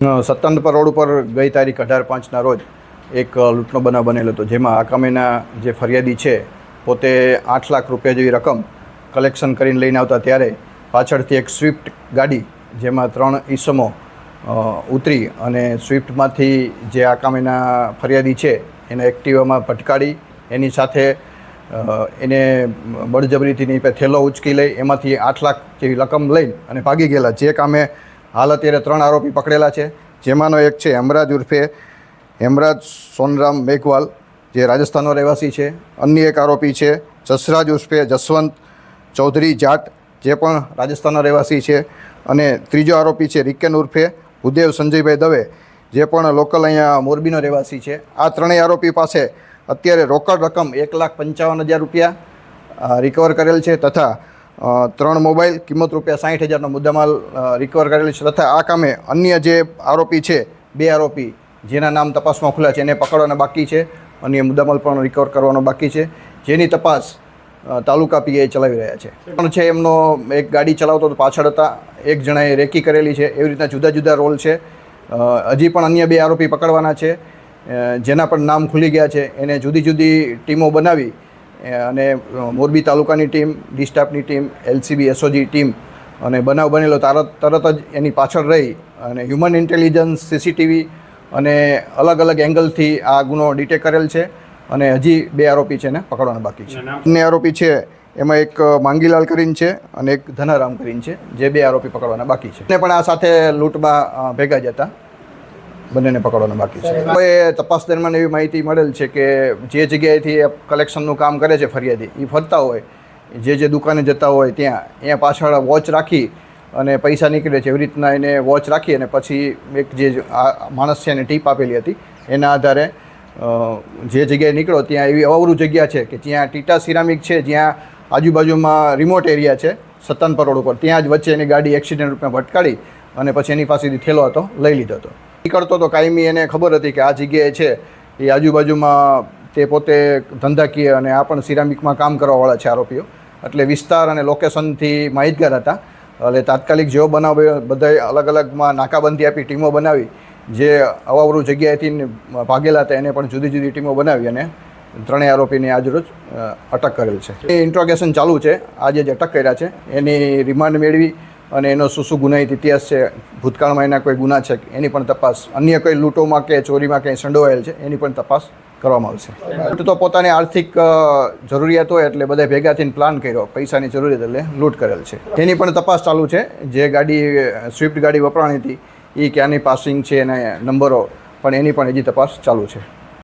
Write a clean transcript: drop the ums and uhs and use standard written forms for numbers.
સત્તાનપર road ઉપર ગઈ તારીખ 18/5ના રોજ એક લૂંટનો બનાવ બનેલો હતો, જેમાં આકામેના જે ફરિયાદી છે પોતે 8 લાખ રૂપિયા જેવી રકમ કલેક્શન કરીને લઈને આવતા ત્યારે પાછળથી એક સ્વિફ્ટ ગાડી જેમાં 3 ઈસમો ઉતરી અને સ્વિફ્ટમાંથી જે આકામેના ફરિયાદી છે એને એક્ટિવામાં ભટકાડી એની સાથે એને બળજબરીથી ની થેલો ઉચકી લઈ એમાંથી 8 લાખ જેવી રકમ લઈ અને ભાગી ગયેલા. જે કામે હાલ અત્યારે 3 આરોપી પકડેલા છે, જેમાંનો એક છે હેમરાજ ઉર્ફે હેમરાજ સોનરામ મેઘવાલ, જે રાજસ્થાનનો રહેવાસી છે. અન્ય એક આરોપી છે જસરાજ ઉર્ફે જસવંત ચૌધરી જાટ, જે પણ રાજસ્થાનનો રહેવાસી છે. અને ત્રીજો આરોપી છે રિકેન ઉર્ફે ભૂદેવ સંજયભાઈ દવે, જે પણ લોકલ અહીંયા મોરબીનો રહેવાસી છે. આ ત્રણેય આરોપી પાસે અત્યારે રોકડ રકમ 1,55,000 રૂપિયા રિકવર કરેલ છે તથા 3 મોબાઈલ કિંમત ₹60,000નો મુદ્દામાલ રિકવર કરેલ છે. તથા આ કામે અન્ય જે આરોપી છે 2 આરોપી જેના નામ તપાસમાં ખુલ્યા છે એને પકડવાના બાકી છે. અન્ય મુદ્દામાલ પણ રિકવર કરવાનો બાકી છે, જેની તપાસ તાલુકા પીઆઈ ચલાવી રહ્યા છે. પણ છે એમનો એક ગાડી ચલાવતો તો પાછળ હતા, એક જણાએ રેકી કરેલી છે. એવી રીતના જુદા જુદા રોલ છે. હજી પણ અન્ય 2 આરોપી પકડવાના છે, જેના પણ નામ ખુલી ગયા છે. એને જુદી જુદી ટીમો બનાવી અને મોરબી તાલુકાની ટીમ, ડી સ્ટાફની ટીમ, LCB SOG ટીમ અને બનાવ બનેલો તરત જ એની પાછળ રહી અને હ્યુમન ઇન્ટેલિજન્સ, CCTV અને અલગ અલગ એંગલથી આ ગુનો ડિટેક્ટ કરેલ છે. અને હજી 2 આરોપી છે ને પકડવાના બાકી છે. અન્ય આરોપી છે એમાં એક માંગીલાલ કરીને છે અને એક ધનારામ કરીને છે, જે 2 આરોપી પકડવાના બાકી છે. એને પણ આ સાથે લૂંટમાં ભેગા જ હતા, બંનેને પકડવાના બાકી છે. હવે તપાસ દરમિયાન એવી માહિતી મળેલ છે કે જે જગ્યાએથી કલેક્શનનું કામ કરે છે ફરિયાદી, એ ફરતા હોય, જે દુકાને જતા હોય ત્યાં પાછળ વોચ રાખી અને પૈસા નીકળે છે. એવી રીતના એને વોચ રાખી અને પછી એક જે માણસ છે એને ટીપ આપેલી હતી, એના આધારે જે જગ્યાએ નીકળો ત્યાં એવી અવરું જગ્યા છે કે જ્યાં ટીટા સિરામિક છે, જ્યાં આજુબાજુમાં રિમોટ એરિયા છે સત્તાનપર રોડ ઉપર, ત્યાં જ વચ્ચે એની ગાડી એક્સિડન્ટ રૂપમાં ભટકાડી અને પછી એની પાસેથી થેલો હતો લઈ લીધો હતો. નીકળતો તો કાયમી એને ખબર હતી કે આ જગ્યાએ છે એ આજુબાજુમાં તે પોતે ધંધાકીય અને આ પણ સિરામિકમાં કામ કરવાવાળા છે આરોપીઓ, એટલે વિસ્તાર અને લોકેશનથી માહિતગાર હતા. એટલે તાત્કાલિક જેવો બનાવ બધાય અલગ અલગમાં નાકાબંધી આપી ટીમો બનાવી, જે અવાવરું જગ્યાએથી ભાગેલા હતા એને પણ જુદી જુદી ટીમો બનાવી અને 3 આરોપીને આજરોજ અટક કરેલ છે. એ ઇન્ટ્રોગેશન ચાલુ છે. આજે જે અટક કર્યા છે એની રિમાન્ડ મેળવી અને એનો શું ગુનાહિત ઇતિહાસ છે, ભૂતકાળમાં એના કોઈ ગુના છે એની પણ તપાસ, અન્ય કોઈ લૂંટોમાં કે ચોરીમાં કંઈ સંડોવાયેલ છે એની પણ તપાસ કરવામાં આવશે. લૂંટ તો પોતાની આર્થિક જરૂરિયાત હોય એટલે બધા ભેગા થઈને પ્લાન કર્યો, પૈસાની જરૂરિયાત એટલે લૂંટ કરેલ છે. એની પણ તપાસ ચાલુ છે. જે ગાડી સ્વિફ્ટ ગાડી વપરાણી હતી એ ક્યાંની પાસિંગ છે અને નંબરો પણ એની પણ હજી તપાસ ચાલુ છે.